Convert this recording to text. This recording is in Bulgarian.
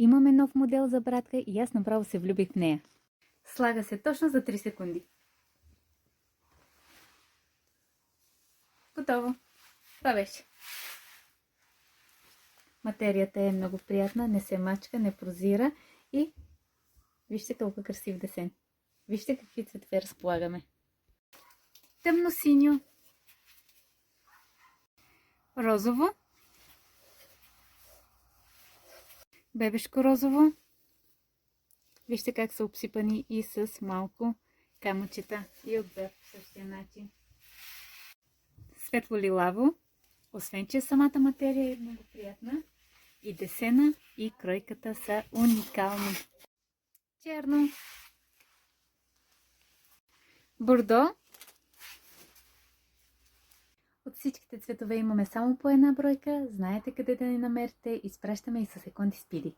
Имаме нов модел за братка и аз направо се влюбих в нея. Слага се точно за 3 секунди. Готово. Това беше. Материята е много приятна, не се мачка, не прозира и вижте колко красив десен. Вижте какви цветове разполагаме. Тъмно-синьо, розово, бебешко розово. Вижте как са обсипани и с малко камъчета и отзад по същия начин. Светло-лилаво, освен че самата материя е много приятна, и десена и кройката са уникални. Черно, бордо. От всичките цветове имаме само по една бройка. Знаете къде да ни намерите. Изпращаме и със секунди спиди.